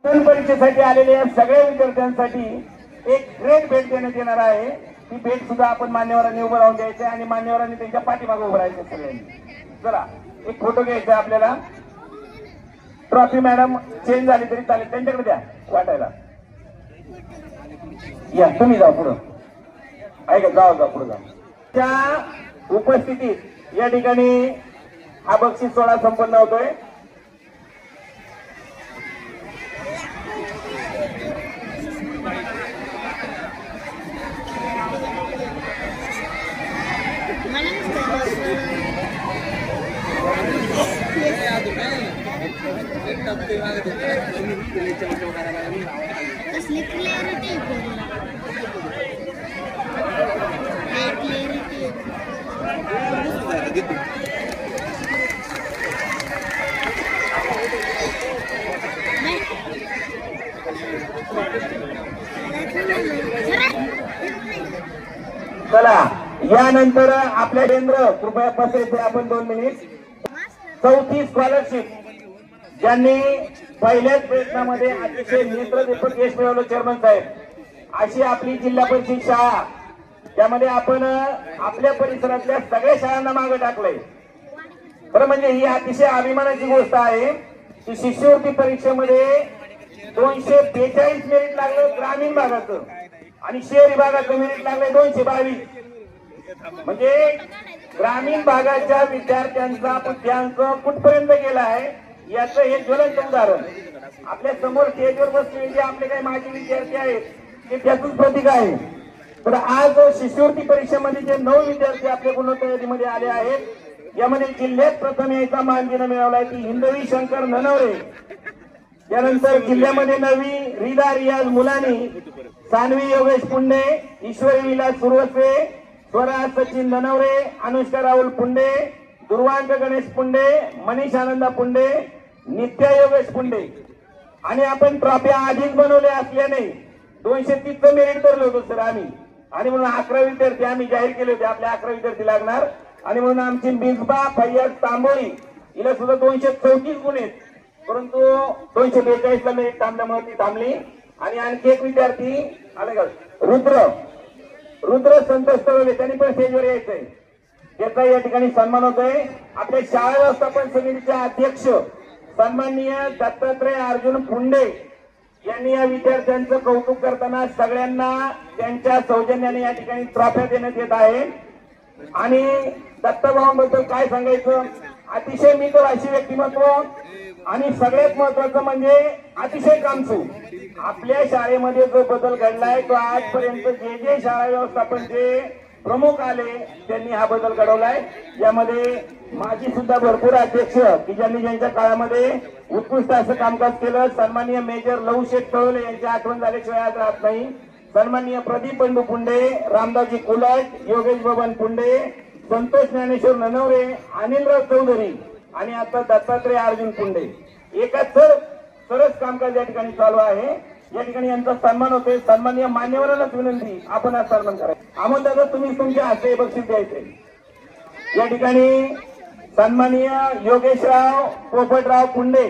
परीक्षेसाठी आलेल्या सगळ्या विद्यार्थ्यांसाठी एक ग्रेट भेट देण्यात येणार आहे। ती भेट सुद्धा आपण मान्यवरांनी उभं राहून द्यायचं आणि मान्यवरांनी त्यांच्या पाठीमागे उभं राहायचं सगळ्यांनी। चला एक फोटो घ्यायचा आपल्याला। ट्रॉफी मॅडम चेंज झाली तरी चालेल, त्यांच्याकडे द्या वाटायला। या तुम्ही जा पुढं, ऐका जा पुढे जा। त्या उपस्थितीत या ठिकाणी हा बक्षीस सोहळा संपन्न होतोय। चला यानंतर आपल्या केंद्र कृपया बसायचे आपण 2 मिनिट। चौथी स्कॉलरशिप ज्यांनी पहिल्याच प्रयत्नामध्ये अतिशय नेत्रदीपक यश मिळवलं चेअरमन साहेब, अशी आपली जिल्हा परिषद शाळा, त्यामध्ये आपण आपल्या परिसरातल्या सगळ्या शाळांना मागे टाकलंय। खरं म्हणजे ही अतिशय अभिमानाची गोष्ट आहे की शिष्यवृत्ती परीक्षेमध्ये 242 मेरिट लागलं ग्रामीण भागाचं आणि शहरी भागाचं मेरिट लागलंय 222। म्हणजे ग्रामीण भागाच्या विद्यार्थ्यांचा बुद्ध्यांक कुठपर्यंत गेला आहे याचं हे ज्वलंत उदाहरण आपल्या समोर स्टेजवर बसलेले जे आपले काही माजी विद्यार्थी आहेत ते त्यातून प्रतीक आहे। तर आज शिष्यवृत्ती परीक्षेमध्ये जे 9 विद्यार्थी आपल्या गुणवत्ता यादीमध्ये आले आहेत, यामध्ये जिल्ह्यात प्रथम यायचा मानदिन मिळवलाय ती हिंदवी शंकर ननवरे। त्यानंतर जिल्ह्यामध्ये 9वी रिदा रियाज मुलानी, सानवी योगेश पुंडे, ईश्वरी विलास सुरवसे, स्वरा सचिन ननवरे, अनुष्का राहुल पुंडे, दुर्वांक गणेश पुंडे, मनीष आनंदा पुंडे, नित्या योगेश पुंडे। आणि आपण ट्रॉफ्या आधीच बनवल्या असल्याने 230 मेरिट धरलं होतं सर आम्ही, आणि म्हणून 11 विद्यार्थी आम्ही जाहीर केले होते, आपले 11 विद्यार्थी लागणार। आणि म्हणून आमची मिसबा फैयद तांबोळी हिला सुद्धा 234 गुण आहेत, परंतु 242 ला मेरिट थांबल्यामुळे ती थांबली। आणि आणखी एक विद्यार्थी आले का रुद्र संतोष तळवले, त्यांनी पण स्टेजवर यायचंय, त्याचा या ठिकाणी सन्मान होतोय। आपल्या शाळा व्यवस्थापन समितीचे अध्यक्ष सन्माननीय दत्तात्रय अर्जुन फुंडे यांनी या विद्यार्थ्यांचं कौतुक करताना सगळ्यांना त्यांच्या सौजन्याने या ठिकाणी ट्रॉफ्या देण्यात येत आहे। आणि दत्ताभाऊंबद्दल काय सांगायचं, अतिशय मितभाषी व्यक्तिमत्व आणि सगळ्यात महत्वाचं म्हणजे अतिशय कामसू। आपल्या शाळेमध्ये जो बदल घडलाय तो आजपर्यंत जे शाळा व्यवस्थापनचे प्रमुख आले त्यांनी हा बदल घडवलाय। यामध्ये माझी सुद्धा भरपूर अध्यक्ष की ज्यांनी ज्यांच्या काळामध्ये उत्कृष्ट असं कामकाज केलं, सन्माननीय मेजर लवशेठ तळवले यांची आठवण झाल्याशिवाय आज राहत नाही, सन्माननीय प्रदीप बंडू पुंडे, रामदासजी कुलट, योगेश बबन पुंडे, संतोष ज्ञानेश्वर ननवरे, अनिलराव चौधरी आणि आता दत्तात्रय अर्जुन पुंडे। एकाच सरस कामकाज या ठिकाणी चालू आहे। या ठिकाणी यांचा सन्मान होतोय। सन्माननीय मान्यवरांनाच विनंती आपण आज सन्मान करायचा। अमोल दादा तुम्ही तुमच्या हस्ते बक्षीस द्यायचे। या ठिकाणी सन्माननीय योगेशराव पोपटराव पुंडे,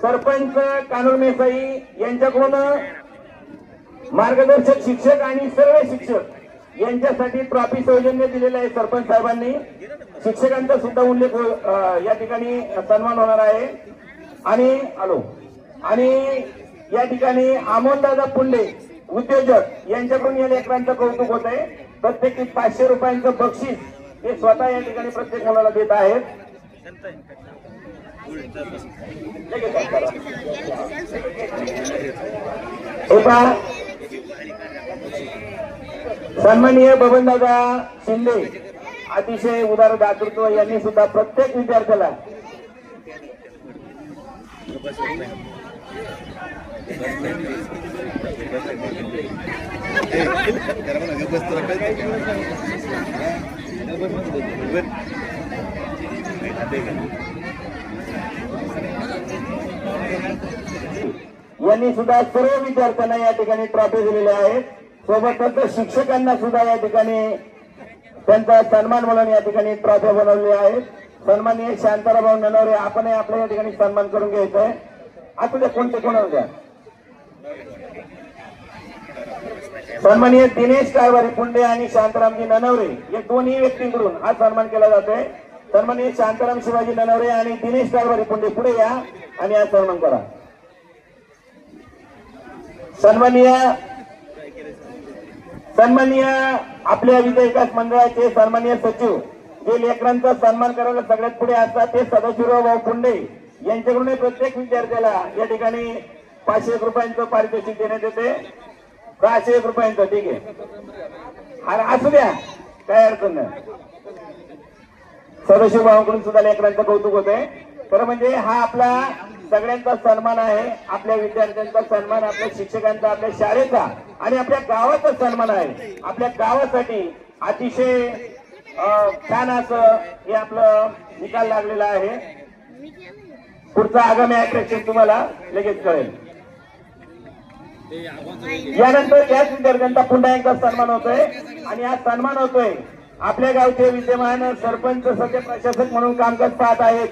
सरपंच कानूर मेसाई यांच्याकडून मार्गदर्शक शिक्षक आणि सर्व शिक्षक यांच्यासाठी ट्रॉफी सौजन्य दिलेलं आहे सरपंच साहेबांनी। शिक्षकांचा सुद्धा उल्लेख या ठिकाणी सन्मान होणार आहे। आणि या ठिकाणी अमोलदादा पुंडे उद्योजक यांच्याकडून या लेकरांचं कौतुक होत आहे। प्रत्येकी 500 रुपयांचं बक्षीस ते स्वतः या ठिकाणी प्रत्येक मुलाला देत आहेत। सन्माननीय बबनदादा शिंदे अतिशय उदार दातृत्व यांनी सुद्धा प्रत्येक विद्यार्थ्याला यांनी सुद्धा सर्व विद्यार्थ्यांना या ठिकाणी ट्रॉफी दिलेल्या आहेत। सोबतच शिक्षकांना सुद्धा या ठिकाणी त्यांचा सन्मान म्हणून या ठिकाणी ट्रॉफी बनवलेल्या आहेत। सन्माननीय शांताराम ननवरे आपण आपल्या या ठिकाणी सन्मान करून घ्यायचा आहे। आता द्या कोणते कोणाला द्या. सन्माननीय दिनेश कारभारी पुंडे आणि शांतारामजी ननवरे या दोन्ही व्यक्तींकडून हा सन्मान केला जातोय. सन्माननीय शांताराम शिवाजी ननवरे आणि दिनेश कारभारी पुंडे पुढे या आणि हा सन्मान करा. सन्माननीय आपल्या विद्या विकास मंडळाचे सन्माननीय सचिव जे लेकरांचा सन्मान करायला सगळ्यात पुढे असतात ते सदाशिवराव भाऊ पुंडे यांच्याकडून प्रत्येक विद्यार्थ्याला या ठिकाणी 500 रुपयांचं पारितोषिक देण्यात येते. 500 रुपयांचं. ठीक आहे, असू द्या, काय अडचण नाही. सदाशिव भाऊकडून सुद्धा लेकरांचं कौतुक होतंय. खरं म्हणजे हा आपला सगळ्यांचा सन्मान आहे. आपल्या विद्यार्थ्यांचा सन्मान, आपल्या शिक्षकांचा, आपल्या शाळेचा आणि आपल्या गावाचा सन्मान आहे. आपल्या गावासाठी अतिशय छान असं हे आपलं निकाल लागलेला आहे. पुढचा आगामी अट्रॅक्शन तुम्हाला लगेच कळेल. यानंतर याच विद्यार्थ्यांचा पुन्हा एकदा सन्मान होतोय आणि हा सन्मान होतोय आपल्या गावचे विद्यमान सरपंच सध्या प्रशासक म्हणून कामकाज पाहत आहेत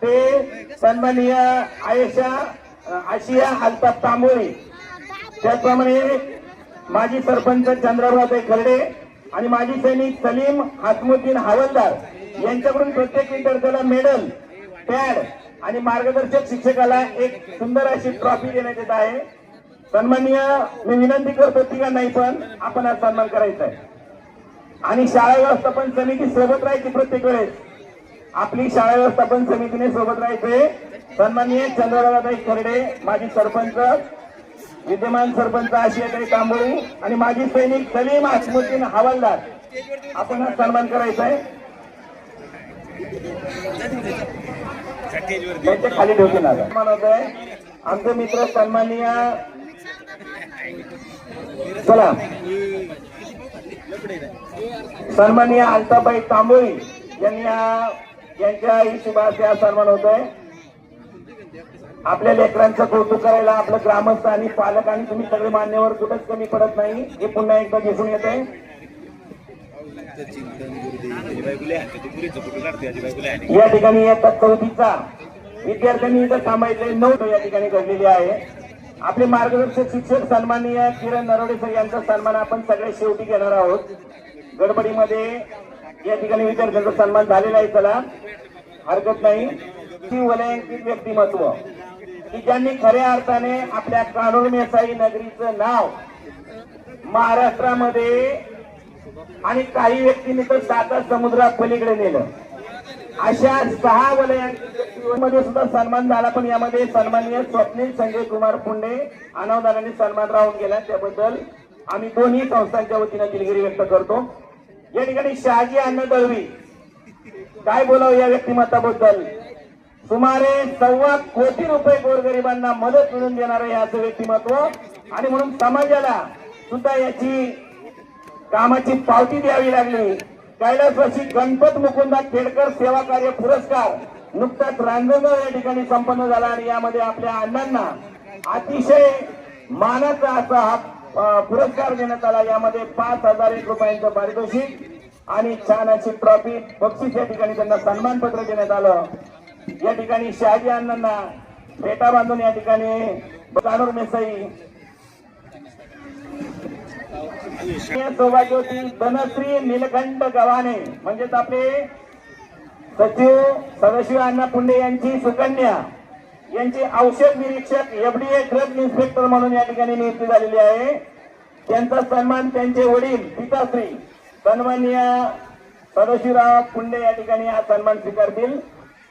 ते सन्माननीय आशिया अल्ताफ तांबोळी, त्याचप्रमाणे माजी सरपंच चंद्रबाबुताई खर्डे आणि माजी सैनिक सलीम हासमुद्दीन हवालदार यांच्याकडून प्रत्येक विद्यार्थ्याला मेडल, पॅड आणि मार्गदर्शक शिक्षकाला एक सुंदर अशी ट्रॉफी देण्यात येत आहे. सन्माननीय मी विनंती करतो तिघांनाही पण आपण हा सन्मान करायचा आहे आणि शाळा व्यवस्थापन समिती सोबत राहायची. प्रत्येक वेळेस आपली शाळा व्यवस्थापन समितीने सोबत राहायचे. सन्माननीय चंद्रबाबुताई खर्डे माजी सरपंच, विद्यमान सरपंच आशियाताई तांबोळी आणि माजी सैनिक सलीम हासमुद्दीन हवालदार आपण हा सन्मान करायचा आहे. त्यांच्या खाली ठेवते ना सन्मान होत आहे आमचे मित्र सन्माननीय चला सन्माननीय अल्ताबाई तांबोळी यांनी यांच्या हिशोबात हा सन्मान होतोय. आपल्या लेकरांचं कौतुक करायला आपलं ग्रामस्थ आणि पालक आणि तुम्ही सगळे मान्यवर कुठंच कमी पडत नाही हे पुन्हा एकदा दिसून येत आहे. या ठिकाणी येतात 4थीचा विद्यार्थ्यांनी इथं थांबायचे 9 या ठिकाणी घडलेली आहे. आपले मार्गदर्शक शिक्षक सन्माननीय किरण नरोडे सर यांचा सन्मान आपण सगळे शेवटी घेणार आहोत. गडबडीमध्ये या ठिकाणी विद्यार्थ्यांचा सन्मान झालेला आहे. चला हरकत नाही. ती वलयांकित व्यक्तिमत्व की ज्यांनी खऱ्या अर्थाने आपल्या कानोर मेसाई नगरीचं नाव महाराष्ट्रामध्ये आणि काही व्यक्तींनी तर 7 समुद्रात पलीकडे नेलं. अशा 6 वलयांमध्ये सुद्धा सन्मान झाला. पण यामध्ये सन्माननीय स्वप्नील संजय कुमार पुंडे अनावधानाने सन्मान राहून गेला. त्याबद्दल आम्ही दोन्ही संस्थांच्या वतीने दिलगिरी व्यक्त करतो. या ठिकाणी शहाजी अण्णा दळवी काय बोलावं या व्यक्तिमत्वाबद्दल. सुमारे 1.25 कोटी रुपये गोरगरिबांना मदत मिळवून देणार आहे असं व्यक्तिमत्व आणि म्हणून समाजाला सुद्धा याची कामाची पावती द्यावी लागली. कैलासवासी गणपत मुकुंदा खेडकर सेवा कार्य पुरस्कार नुकताच रांजणगाव या ठिकाणी संपन्न झाला आणि यामध्ये आपल्या अण्णांना अतिशय मानाचा असा हा पुरस्कार देण्यात आला. यामध्ये 5,001 रुपयांचं पारितोषिक आणि छान अशी ट्रॉफी बक्षीस या ठिकाणी त्यांना सन्मानपत्र देण्यात आलं. या ठिकाणी शहाजी अण्णांना फेटा बांधून या ठिकाणी कानोर मेसाई सौभाग्यवती धनश्री नीलकंठ गव्हाणे म्हणजेच आपले सचिव सदाशिव अण्णा पुंडे यांची सुकन्या यांची औषध निरीक्षक FDA ड्रग इन्स्पेक्टर म्हणून या ठिकाणी नियुक्ती झालेली आहे. त्यांचा सन्मान त्यांचे वडील पिताश्री सन्माननीय सदाशिवराव पुंडे या ठिकाणी हा सन्मान स्वीकारतील.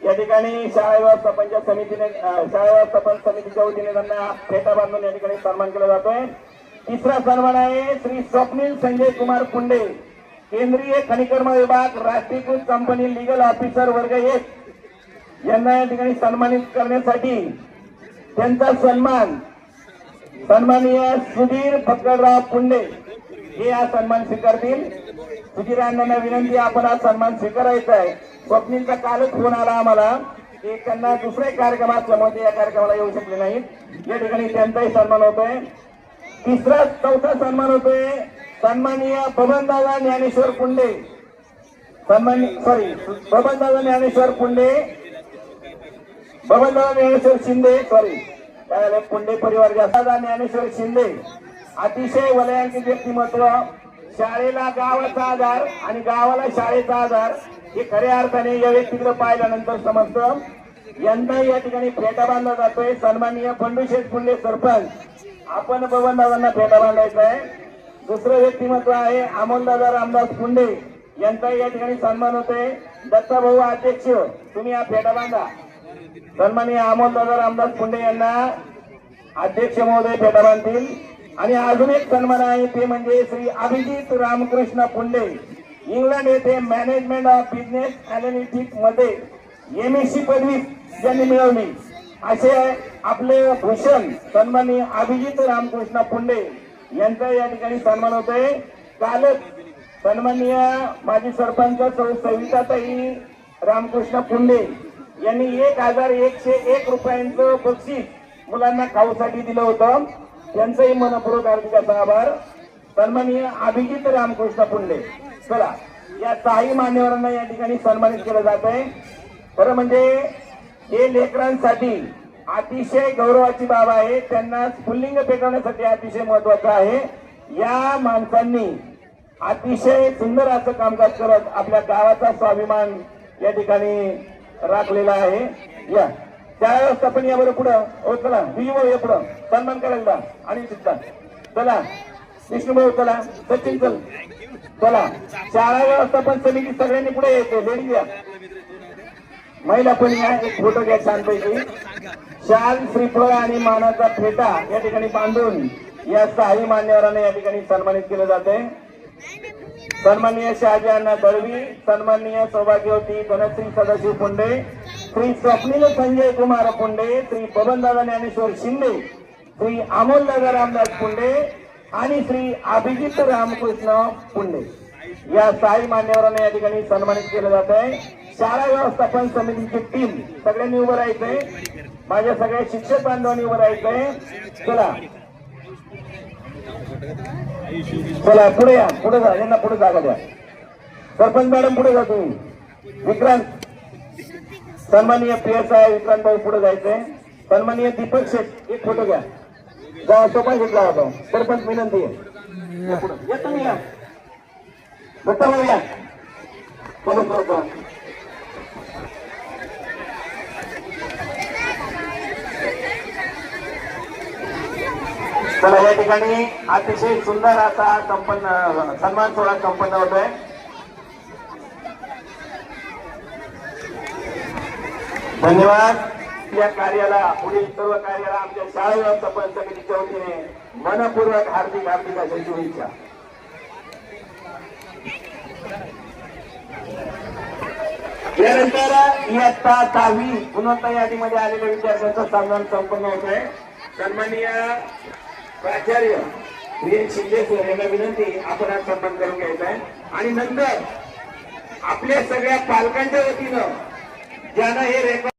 या ठिकाणी शाळा व्यवस्थापन समितीच्या वतीने त्यांना फेटा बांधून या ठिकाणी सन्मान केला जातोय. तिसरा सन्मान आहे श्री स्वप्नील संजय कुमार पुंडे केंद्रीय खनिकर्म विभाग राष्ट्रीयकृत कंपनी लीगल ऑफिसर वर्ग 1 यांना या ठिकाणी सन्मानित करण्यासाठी त्यांचा सन्मान सन्माननीय सुधीर फक्कडराव पुंडे हे हा सन्मान स्वीकारतील. सुधीर अण्णांना विनंती आपण हा सन्मान स्वीकारायचा आहे. स्वप्नीलचा कालच फोन आला आम्हाला की त्यांना दुसरे कार्यक्रम असल्यामुळे या कार्यक्रमाला येऊ शकले नाहीत. या ठिकाणी त्यांचाही सन्मान होतोय. चौथा सन्मान होतोय सन्माननीय बबनदादा ज्ञानेश्वर पुंडे बबनदादा ज्ञानेश्वर शिंदे त्यावेळेला पुंडे परिवार जास्त ज्ञानेश्वर शिंदे अतिशय वलयांकित व्यक्तिमत्व, शाळेला गावाचा आधार आणि गावाला शाळेचा आधार हे खऱ्या अर्थाने या व्यक्तीकडे पाहिल्यानंतर समजतं. यंदा या ठिकाणी फेटा बांधला जातोय. सन्माननीय बंडूशेठ पुंडे सरपंच, आपण बबनदादांना फेटा बांधायचा आहे. दुसरं व्यक्तिमत्व आहे अमोलदादा रामदास पुंडे, यांचा या ठिकाणी सन्मान होतोय. दत्ताभाऊ अध्यक्ष, तुम्ही हा फेटा बांधा. सन्माननीय अमोलदादा रामदास पुंडे यांना अध्यक्ष महोदय फेटा बांधतील. आणि अजून एक सन्मान आहे, ते म्हणजे श्री अभिजित रामकृष्ण पुंडे, इंग्लंड येथे मॅनेजमेंट ऑफ बिझनेस अनालिटिक्स मध्ये MSc पदवी ज्यांनी मिळवली, असे आपले भूषण सन्माननीय अभिजित रामकृष्ण पुंडे यांचा या ठिकाणी सन्मान होतोय. कालच सन्माननीय माजी सरपंच सौ सविताताई रामकृष्ण पुंडे यांनी 1101 रुपयांचं बक्षीस मुलांना खाऊसाठी दिलं होतं. त्यांचंही मनपूर्वक हार्दिक आभार. सन्माननीय अभिजित रामकृष्ण पुंडे. चला, या काही मान्यवरांना या ठिकाणी सन्मानित केलं जात आहे. खरं म्हणजे हे लेकरांसाठी अतिशय गौरवाची बाब आहे. त्यांना स्फुल्लिंग पेटवण्यासाठी अतिशय महत्वाचं आहे. या माणसांनी अतिशय सुंदर असं कामकाज करत आपल्या गावाचा स्वाभिमान या ठिकाणी राखलेला आहे. या शाळा व्यवस्थापन यावर पुढं हो, चला विजय पुढं सन्मान करायला आणि चित्ता. चला विष्णुभाऊ, चला सचिन, चल चला. शाळा व्यवस्थापन समिती सगळ्यांनी पुढे यायचं. लेडीज या, महिला पण या. एक फोटो घ्या छानपैकी. शाल, श्रीफळ आणि मानाचा फेटा या ठिकाणी बांधून या सहाही मान्यवरांना या ठिकाणी सन्मानित केलं जाते. सन्माननीय शहाजीअण्णा दळवी, सन्माननीय सौभाग्यवती धनश्री सदाशिव पुंडे, श्री स्वप्नील संजय कुमार पुंडे, श्री बबनदादा ज्ञानेश्वर शिंदे, श्री अमोलदादा रामदास पुंडे आणि श्री अभिजित रामकृष्ण पुंडे या सहाही मान्यवरांना या ठिकाणी सन्मानित केलं जात आहे. शाळा व्यवस्थापन समितीची टीम सगळ्यांनी उभं राहायचंय. माझ्या सगळ्या शिक्षक बांधवांनी उभं राहायचंय. चला चला पुढे या, पुढे जा, यांना पुढे जागा द्या. सरपंच मॅडम पुढे जा तुम्ही. विक्रांत, सन्माननीय PSI विक्रांत भाऊ पुढे जायचंय. सन्माननीय दीपक शेठ, एक फोटो घ्या. सोपा घेतला होता. सरपंच विनंती आहे, या तुम्ही या. दत्ता भाऊ या. चला, या ठिकाणी अतिशय सुंदर असा सन्मान सोहळा संपन्न होतोय. धन्यवाद. या कार्याला, पुढील सर्व कार्याला आमच्या शाळा व्यवस्थापन समितीच्या वतीने मनपूर्वक हार्दिक हार्दिक अशा शुभेच्छा. यानंतर इयत्ता 10वी गुणवत्ता यादीमध्ये आलेल्या विद्यार्थ्यांचा सन्मान संपन्न होतोय. सन्माननीय प्राचार्य प्रियंक शिंदे सर यांना विनंती, आपण आज सन्मान करून घ्यायचा आहे. आणि नंतर आपल्या सगळ्या पालकांच्या वतीनं ज्यांना हे रेकॉर्ड